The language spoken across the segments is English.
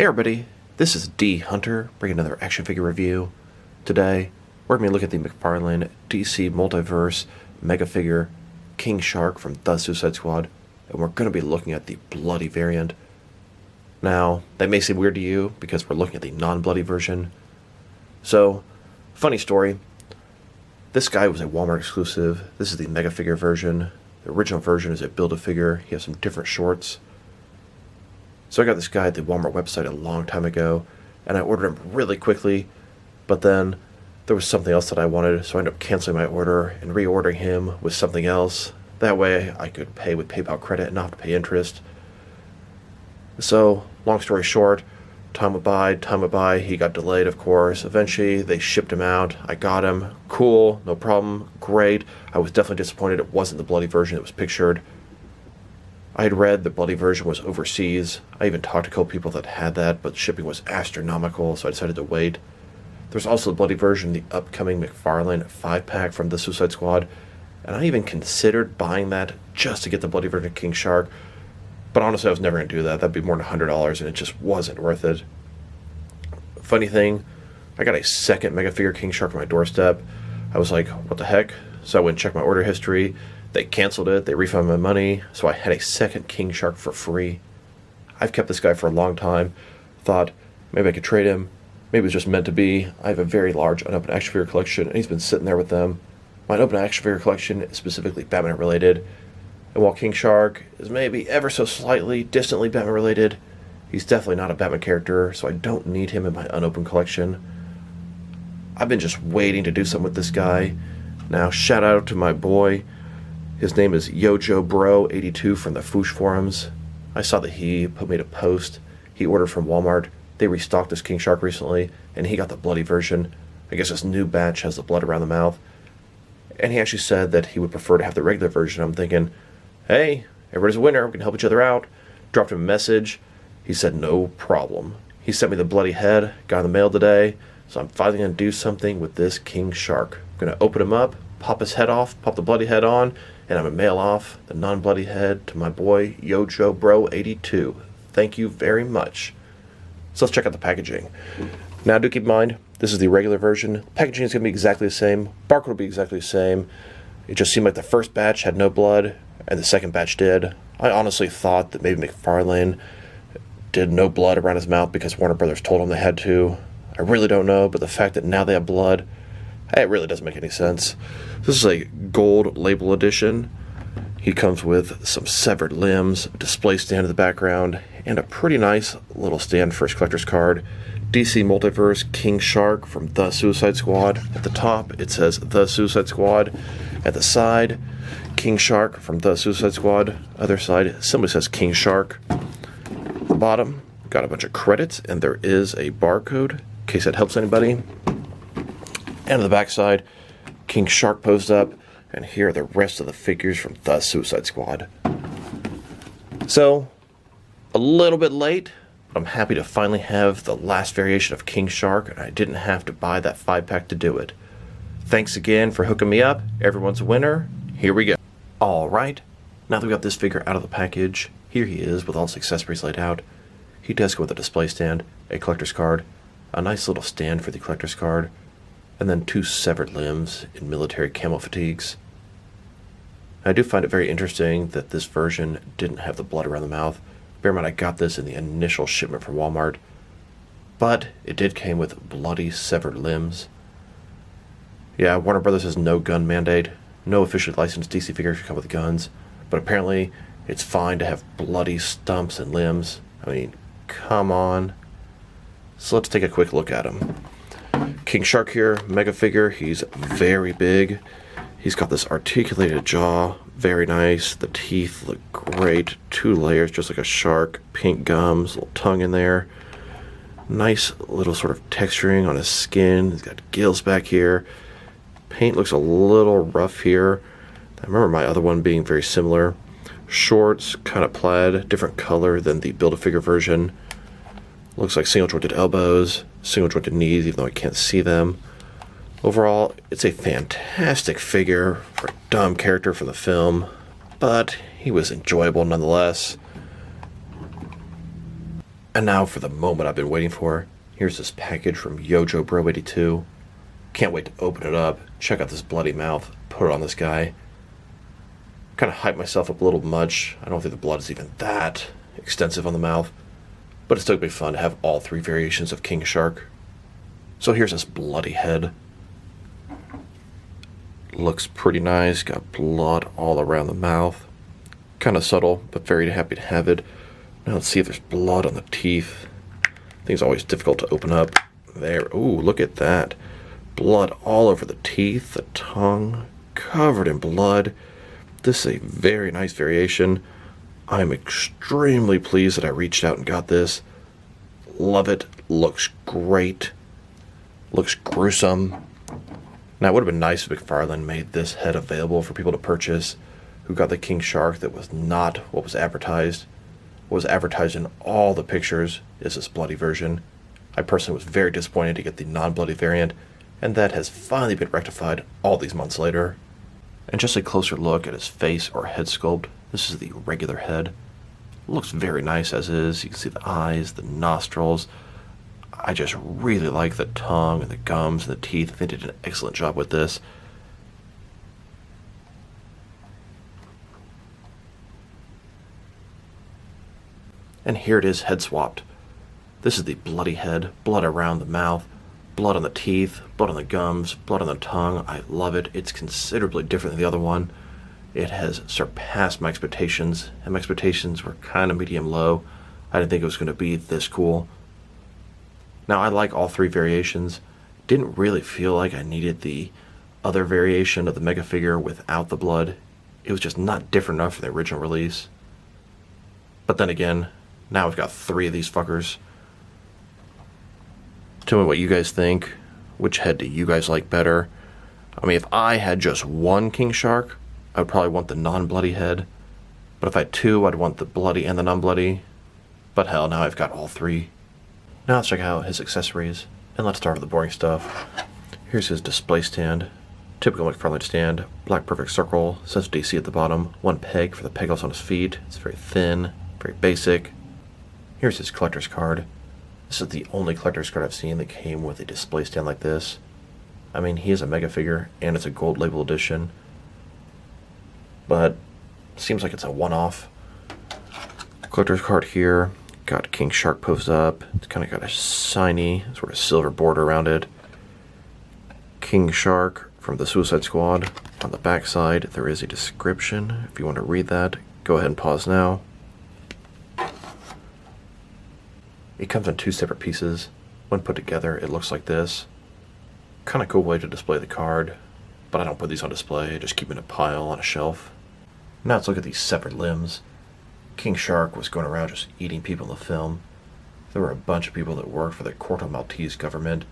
Hey everybody, this is D Hunter, bringing another action figure review. Today, we're going to be looking at the McFarlane DC Multiverse Megafig King Shark from The Suicide Squad, and we're going to be looking at the bloody variant. Now, that may seem weird to you, because we're looking at the non-bloody version. So, funny story, this guy was a Walmart exclusive. This is the Megafig version. The original version is a Build-A-Figure. He has some different shorts. So I got this guy at the Walmart website a long time ago, and I ordered him really quickly, but then there was something else that I wanted, so I ended up canceling my order and reordering him with something else. That way I could pay with PayPal credit and not have to pay interest. So, long story short, time went by, he got delayed, of course. Eventually, they shipped him out. I got him. Cool, no problem, great. I was definitely disappointed it wasn't the bloody version that was pictured. I had read the bloody version was overseas. I even talked to a couple people that had that, but shipping was astronomical, so I decided to wait. There's also the bloody version, the upcoming McFarlane 5-pack from The Suicide Squad, and I even considered buying that just to get the bloody version of King Shark, but honestly I was never going to do that. That'd be more than $100, and it just wasn't worth it. Funny thing, I got a second Megafig King Shark on my doorstep. I was like, what the heck? So I went and checked my order history. They canceled it, they refunded my money, so I had a second King Shark for free. I've kept this guy for a long time. Thought maybe I could trade him. Maybe it was just meant to be. I have a very large unopened action figure collection, and he's been sitting there with them. My unopened action figure collection is specifically Batman related. And while King Shark is maybe ever so slightly, distantly Batman related, he's definitely not a Batman character, so I don't need him in my unopened collection. I've been just waiting to do something with this guy. Now, shout out to my boy. His name is YoJoBro82 from the Foosh forums. I saw that he made a post. He ordered from Walmart. They restocked this King Shark recently, and he got the bloody version. I guess this new batch has the blood around the mouth. And he actually said that he would prefer to have the regular version. I'm thinking, hey, everybody's a winner. We can help each other out. Dropped him a message. He said no problem. He sent me the bloody head. Got in the mail today. So I'm finally going to do something with this King Shark. I'm going to open him up, pop his head off, pop the bloody head on, and I'm going to mail off the non-bloody head to my boy YoJoBro82. Thank you very much. So let's check out the packaging. Now do keep in mind, this is the regular version. Packaging is going to be exactly the same. Barcode will be exactly the same. It just seemed like the first batch had no blood, and the second batch did. I honestly thought that maybe McFarlane did no blood around his mouth because Warner Brothers told him they had to. I really don't know, but the fact that now they have blood, it really doesn't make any sense. This is a gold label edition. He comes with some severed limbs, a display stand in the background, and a pretty nice little stand for his collector's card. DC Multiverse King Shark from The Suicide Squad. At the top, it says The Suicide Squad. At the side, King Shark from The Suicide Squad. Other side, simply says King Shark. At the bottom, got a bunch of credits, and there is a barcode, in case that helps anybody. And on the back side, King Shark posed up, and here are the rest of the figures from The Suicide Squad. So, a little bit late, but I'm happy to finally have the last variation of King Shark, and I didn't have to buy that 5-pack to do it. Thanks again for hooking me up. Everyone's a winner. Here we go. Alright, now that we got this figure out of the package, here he is with all his accessories laid out. He does go with a display stand, a collector's card, a nice little stand for the collector's card, and then 2 severed limbs in military camo fatigues. I do find it very interesting that this version didn't have the blood around the mouth. Bear in mind, I got this in the initial shipment from Walmart, but it did came with bloody severed limbs. Yeah, Warner Brothers has no gun mandate. No officially licensed DC figures come with guns, but apparently it's fine to have bloody stumps and limbs. I mean, come on. So let's take a quick look at him. King Shark here, Megafig. He's very big. He's got this articulated jaw, very nice. The teeth look great. 2 layers, just like a shark. Pink gums, little tongue in there. Nice little sort of texturing on his skin. He's got gills back here. Paint looks a little rough here. I remember my other one being very similar. Shorts, kind of plaid, different color than the Build-A-Figure version. Looks like single jointed elbows, single jointed knees, even though I can't see them. Overall, it's a fantastic figure for a dumb character from the film, but he was enjoyable nonetheless. And now for the moment I've been waiting for. Here's this package from Yojo Bro 82. Can't wait to open it up, check out this bloody mouth, put it on this guy. Kind of hyped myself up a little much. I don't think the blood is even that extensive on the mouth. But it's still going to be fun to have all three variations of King Shark. So here's this bloody head. Looks pretty nice. Got blood all around the mouth. Kind of subtle, but very happy to have it. Now let's see if there's blood on the teeth. I think it's always difficult to open up. There. Ooh, look at that. Blood all over the teeth, the tongue, covered in blood. This is a very nice variation. I'm extremely pleased that I reached out and got this. Love it. Looks great. Looks gruesome. Now, it would have been nice if McFarlane made this head available for people to purchase who got the King Shark that was not what was advertised. What was advertised in all the pictures is this bloody version. I personally was very disappointed to get the non-bloody variant, and that has finally been rectified all these months later. And just a closer look at his face or head sculpt. This is the regular head. Looks very nice as is. You can see the eyes, the nostrils. I just really like the tongue and the gums and the teeth. I think they did an excellent job with this. And here it is, head swapped. This is the bloody head, blood around the mouth, blood on the teeth, blood on the gums, blood on the tongue. I love it. It's considerably different than the other one. It has surpassed my expectations, and my expectations were kind of medium-low. I didn't think it was going to be this cool. Now, I like all three variations. Didn't really feel like I needed the other variation of the Mega figure without the blood. It was just not different enough for the original release. But then again, now we've got three of these fuckers. Tell me what you guys think. Which head do you guys like better? I mean, if I had just one King Shark, I would probably want the non-bloody head. But if I had two, I'd want the bloody and the non-bloody. But hell, now I've got all three. Now let's check out his accessories. And let's start with the boring stuff. Here's his display stand. Typical McFarlane stand. Black perfect circle. Says DC at the bottom. One peg for the peg holes on his feet. It's very thin. Very basic. Here's his collector's card. This is the only collector's card I've seen that came with a display stand like this. I mean, he is a Mega figure, and it's a gold label edition. But seems like it's a one-off. Collector's card here. Got King Shark posed up. It's kind of got a shiny sort of silver border around it. King Shark from the Suicide Squad. On the back side, there is a description. If you want to read that, go ahead and pause now. It comes in two separate pieces. When put together, it looks like this. Kind of cool way to display the card, but I don't put these on display. I just keep them in a pile on a shelf. Now let's look at these separate limbs. King Shark was going around just eating people in the film. There were a bunch of people that worked for the Corto Maltese government,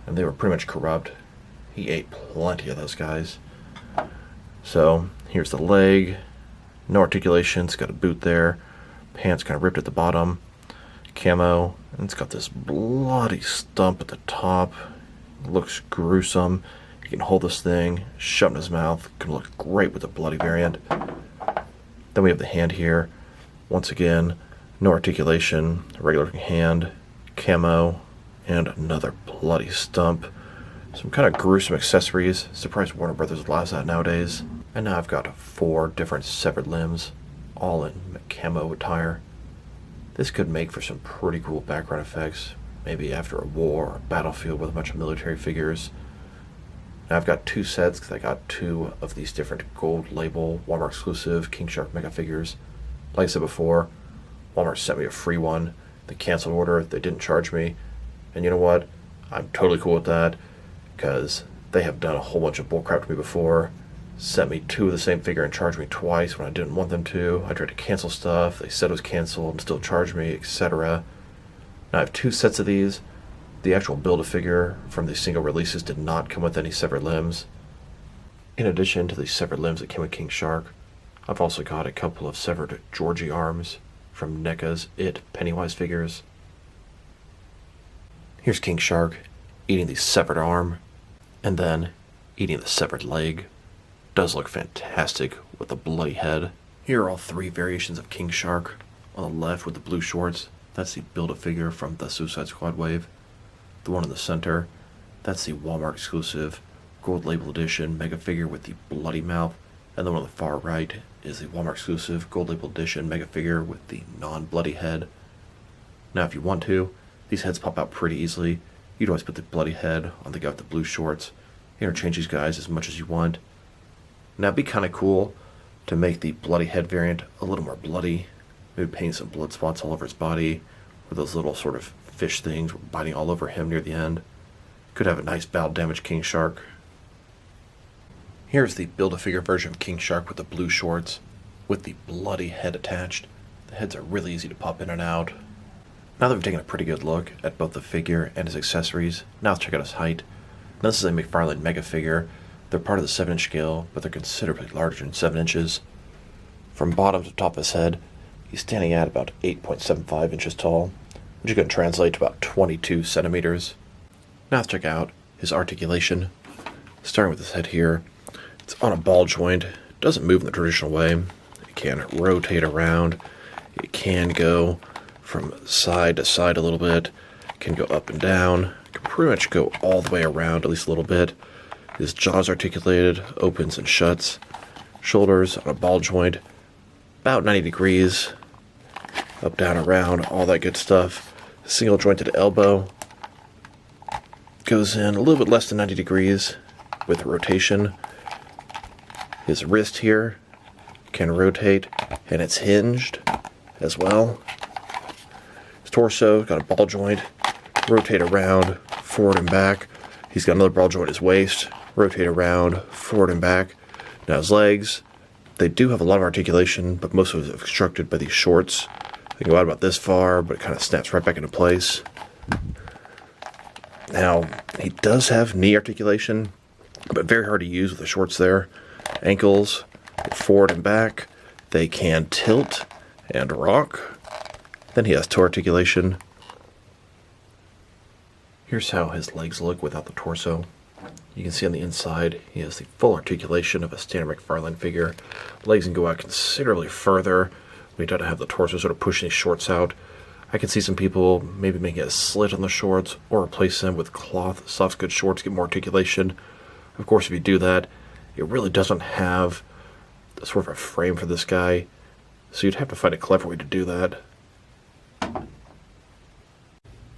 and they were pretty much corrupt. He ate plenty of those guys. So, here's the leg. No articulation, it's got a boot there. Pants kind of ripped at the bottom. Camo, and it's got this bloody stump at the top. It looks gruesome. He can hold this thing, shove it in his mouth. Can look great with the bloody variant. Then we have the hand here. Once again, no articulation, regular hand, camo, and another bloody stump. Some kind of gruesome accessories. Surprised Warner Brothers allows that nowadays. And now I've got 4 different severed limbs, all in camo attire. This could make for some pretty cool background effects, maybe after a war or a battlefield with a bunch of military figures. Now I've got 2 sets because I got 2 of these different gold label Walmart exclusive King Shark Mega figures. Like I said before, Walmart sent me a free one. They canceled order, they didn't charge me. And you know what? I'm totally cool with that because they have done a whole bunch of bullcrap to me before. Sent me 2 of the same figure and charged me twice when I didn't want them to. I tried to cancel stuff, they said it was canceled and still charged me, etc. Now I have 2 sets of these. The actual Build-A-Figure from the single releases did not come with any severed limbs. In addition to the severed limbs that came with King Shark, I've also got a couple of severed Georgie arms from NECA's It Pennywise figures. Here's King Shark eating the severed arm, and then eating the severed leg. Does look fantastic with the bloody head. Here are all 3 variations of King Shark. On the left with the blue shorts, that's the Build-A-Figure from the Suicide Squad wave. The one in the center, that's the Walmart exclusive gold label edition Mega Figure with the bloody mouth. And the one on the far right is the Walmart exclusive gold label edition Mega Figure with the non-bloody head. Now if you want to, these heads pop out pretty easily. You'd always put the bloody head on the guy with the blue shorts. Interchange these guys as much as you want. Now it'd be kind of cool to make the bloody head variant a little more bloody. Maybe paint some blood spots all over his body, or those little sort of fish things biting all over him near the end. Could have a nice battle damaged King Shark. Here's the Build-A-Figure version of King Shark with the blue shorts, with the bloody head attached. The heads are really easy to pop in and out. Now that we've taken a pretty good look at both the figure and his accessories, now let's check out his height. Now this is a McFarlane Mega Figure. They're part of the 7-inch scale, but they're considerably larger than 7 inches. From bottom to top of his head, he's standing at about 8.75 inches tall, which is going to translate to about 22 centimeters. Now let's check out his articulation. Starting with his head here, it's on a ball joint. It doesn't move in the traditional way. It can rotate around. It can go from side to side a little bit. It can go up and down. It can pretty much go all the way around, at least a little bit. His jaw's articulated, opens and shuts. Shoulders on a ball joint, about 90 degrees. Up, down, around, all that good stuff. Single jointed elbow. Goes in a little bit less than 90 degrees with rotation. His wrist here can rotate, and it's hinged as well. His torso got a ball joint, rotate around, forward and back. He's got another ball joint at his waist, rotate around, forward and back. Now his legs, they do have a lot of articulation, but most of it is obstructed by these shorts. They can go out about this far, but it kind of snaps right back into place. Now, he does have knee articulation, but very hard to use with the shorts there. Ankles, forward and back, they can tilt and rock. Then he has toe articulation. Here's how his legs look without the torso. You can see on the inside, he has the full articulation of a standard McFarlane figure. Legs can go out considerably further. We don't have the torso sort of pushing his shorts out. I can see some people maybe making a slit on the shorts or replace them with cloth soft good shorts to get more articulation. Of course, if you do that, it really doesn't have sort of a frame for this guy, so you'd have to find a clever way to do that.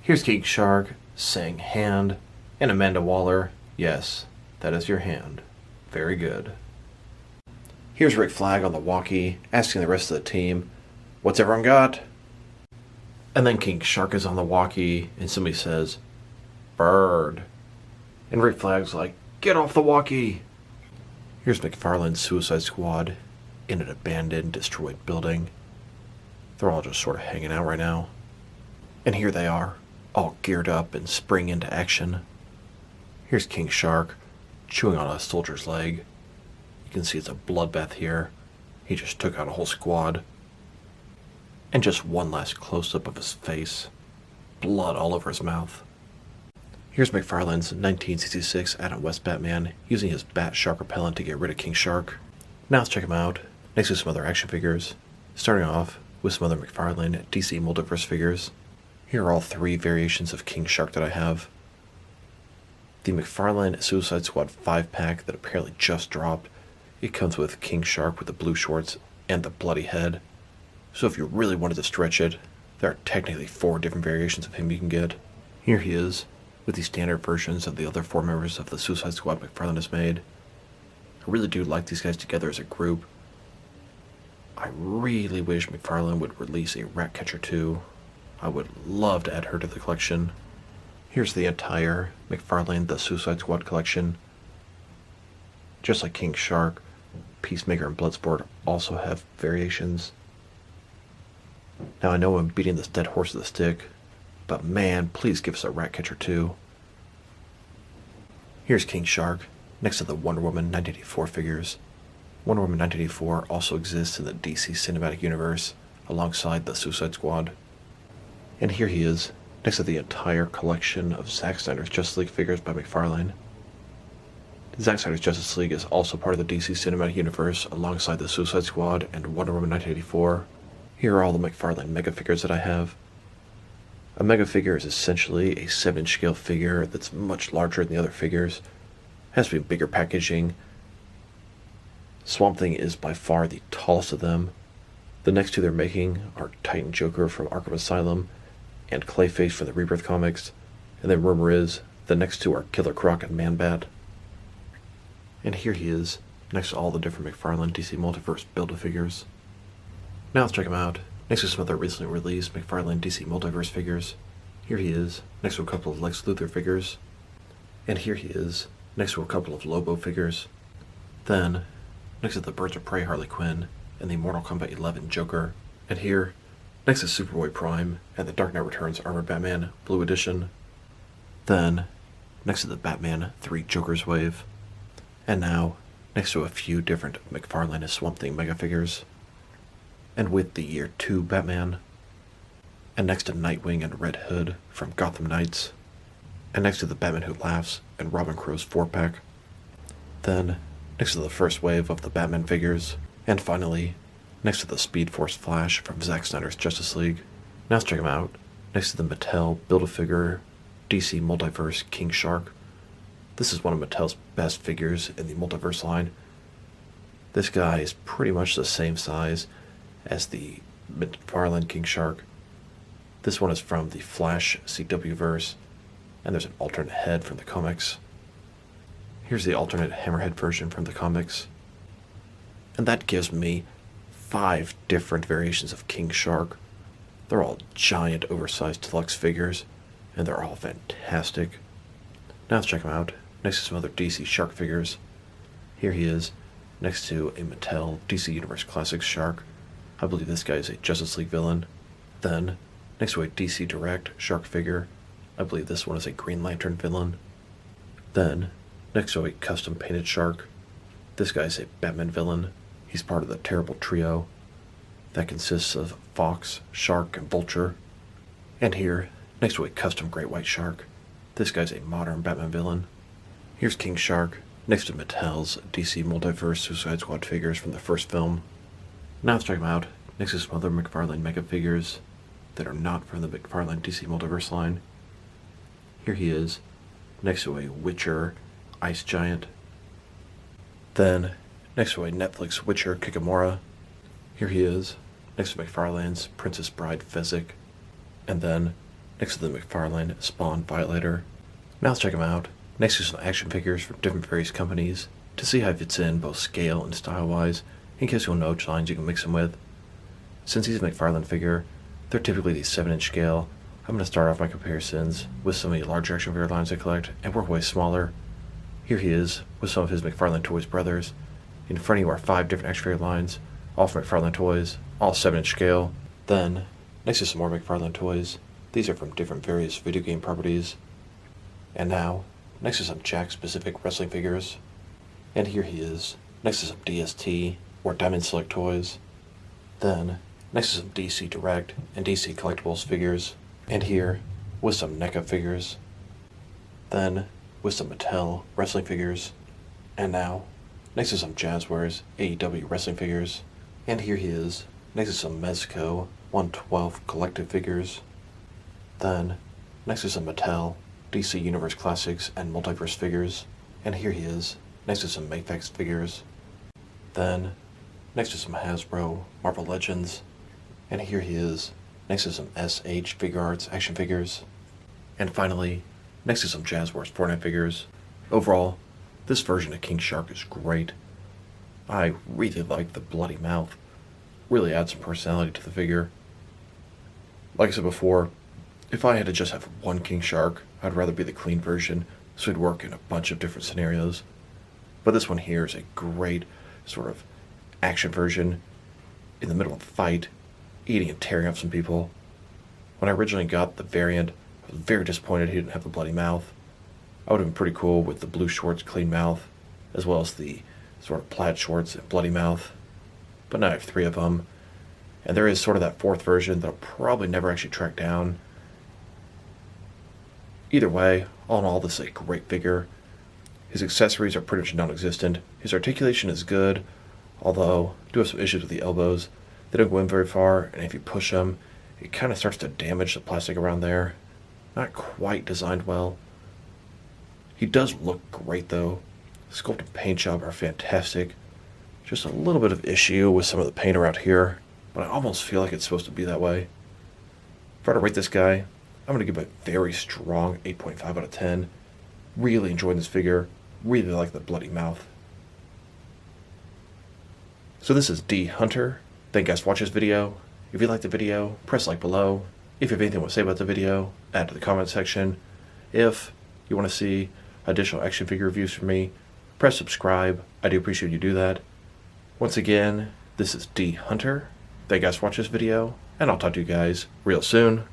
Here's King Shark saying hand, and Amanda Waller, yes, that is your hand. Very good. Here's Rick Flag on the walkie, asking the rest of the team, what's everyone got? And then King Shark is on the walkie, and somebody says, bird. And Rick Flag's like, get off the walkie! Here's McFarlane's Suicide Squad in an abandoned, destroyed building. They're all just sort of hanging out right now. And here they are, all geared up and spring into action. Here's King Shark, chewing on a soldier's leg. You can see it's a bloodbath here. He just took out a whole squad. And just one last close-up of his face. Blood all over his mouth. Here's McFarlane's 1966 Adam West Batman using his Bat Shark repellent to get rid of King Shark. Now let's check him out, next to some other action figures. Starting off with some other McFarlane DC Multiverse figures. Here are all 3 variations of King Shark that I have. The McFarlane Suicide Squad 5-pack that apparently just dropped. It comes with King Shark with the blue shorts and the bloody head. So if you really wanted to stretch it, there are technically 4 different variations of him you can get. Here he is, with the standard versions of the other 4 members of the Suicide Squad McFarlane has made. I really do like these guys together as a group. I really wish McFarlane would release a Ratcatcher 2. I would love to add her to the collection. Here's the entire McFarlane The Suicide Squad collection. Just like King Shark, Peacemaker and Bloodsport also have variations. Now I know I'm beating this dead horse with a stick, but man, please give us a Ratcatcher 2. Here's King Shark, next to the Wonder Woman 1984 figures. Wonder Woman 1984 also exists in the DC Cinematic Universe, alongside the Suicide Squad. And here he is, next to the entire collection of Zack Snyder's Justice League figures by McFarlane. Zack Snyder's Justice League is also part of the DC Cinematic Universe, alongside the Suicide Squad and Wonder Woman 1984. Here are all the McFarlane Mega figures that I have. A mega figure is essentially a 7-inch scale figure that's much larger than the other figures. Has to be bigger packaging. Swamp Thing is by far the tallest of them. The next two they're making are Titan Joker from Arkham Asylum and Clayface from the Rebirth comics. And then rumor is the next two are Killer Croc and Man Bat. And here he is, next to all the different McFarlane DC Multiverse Build-A-Figures. Now let's check him out. Next to some other recently released McFarlane DC Multiverse figures. Here he is, next to a couple of Lex Luthor figures. And here he is, next to a couple of Lobo figures. Then, next to the Birds of Prey Harley Quinn and the Mortal Kombat 11 Joker. And here, next to Superboy Prime and the Dark Knight Returns Armored Batman Blue Edition. Then, next to the Batman 3 Joker's Wave. And now, next to a few different McFarlane Swamp Thing Mega figures. And with the Year 2 Batman. And next to Nightwing and Red Hood from Gotham Knights. And next to the Batman Who Laughs and Robin Crow's 4-pack. Then, next to the first wave of the Batman figures. And finally, next to the Speed Force Flash from Zack Snyder's Justice League. Now let's check him out. Next to the Mattel Build-A-Figure DC Multiverse King Shark. This is one of Mattel's best figures in the Multiverse line. This guy is pretty much the same size as the McFarlane King Shark. This one is from the Flash CW verse, and there's an alternate head from the comics. Here's the alternate Hammerhead version from the comics. And that gives me 5 different variations of King Shark. They're all giant, oversized deluxe figures, and they're all fantastic. Now let's check them out. Next to some other DC Shark figures. Here he is, next to a Mattel DC Universe Classics Shark. I believe this guy is a Justice League villain. Then, next to a DC Direct Shark figure. I believe this one is a Green Lantern villain. Then, next to a custom painted shark. This guy is a Batman villain. He's part of the Terrible Trio that consists of Fox, Shark, and Vulture. And here, next to a custom Great White Shark. This guy's a modern Batman villain. Here's King Shark, next to Mattel's DC Multiverse Suicide Squad figures from the first film. Now let's check them out, next to some other McFarlane Mega figures that are not from the McFarlane DC Multiverse line. Here he is, next to a Witcher Ice Giant. Then, next to a Netflix Witcher Kikamura. Here he is, next to McFarlane's Princess Bride Fezzik. And then, next to the McFarlane Spawn Violator. Now let's check him out, next to some action figures from different various companies, to see how he fits in both scale and style-wise, in case you don't know which lines you can mix him with. Since he's a McFarlane figure, they're typically the 7-inch scale. I'm going to start off my comparisons with some of the larger action figure lines I collect, and work way smaller. Here he is, with some of his McFarlane Toys brothers. In front of you are 5 different action figure lines, all from McFarlane Toys, all 7-inch scale. Then, next to some more McFarlane Toys. These are from different various video game properties. And now, next to some Jack-specific wrestling figures. And here he is, next to some DST or Diamond Select toys. Then, next to some DC Direct and DC Collectibles figures. And here, with some NECA figures. Then, with some Mattel wrestling figures. And now, next to some Jazzwares AEW wrestling figures. And here he is, next to some Mezco 1/12 collective figures. Then, next to some Mattel DC Universe Classics and Multiverse figures. And here he is, next to some Mayfax figures. Then, next to some Hasbro Marvel Legends. And here he is, next to some SH Figure Arts action figures. And finally, next to some Jazzwares Fortnite figures. Overall, this version of King Shark is great. I really like the bloody mouth. Really adds some personality to the figure. Like I said before, if I had to just have one King Shark, I'd rather be the clean version, so it'd work in a bunch of different scenarios. But this one here is a great sort of action version in the middle of a fight, eating and tearing up some people. When I originally got the variant, I was very disappointed he didn't have the bloody mouth. I would have been pretty cool with the blue shorts, clean mouth, as well as the sort of plaid shorts and bloody mouth. But now I have 3 of them, and there is sort of that 4th version that I'll probably never actually track down. Either way, all in all, this is a great figure. His accessories are pretty much non-existent. His articulation is good, although I do have some issues with the elbows. They don't go in very far, and if you push them, it kind of starts to damage the plastic around there. Not quite designed well. He does look great though. Sculpt and paint job are fantastic. Just a little bit of issue with some of the paint around here, but I almost feel like it's supposed to be that way. If I were to rate this guy, I'm going to give a very strong 8.5 out of 10. Really enjoying this figure. Really like the bloody mouth. So this is D Hunter. Thank you guys for watching this video. If you liked the video, press like below. If you have anything to say about the video, add to the comment section. If you want to see additional action figure reviews from me, press subscribe. I do appreciate you do that. Once again, this is D Hunter. Thank you guys for watching this video, and I'll talk to you guys real soon.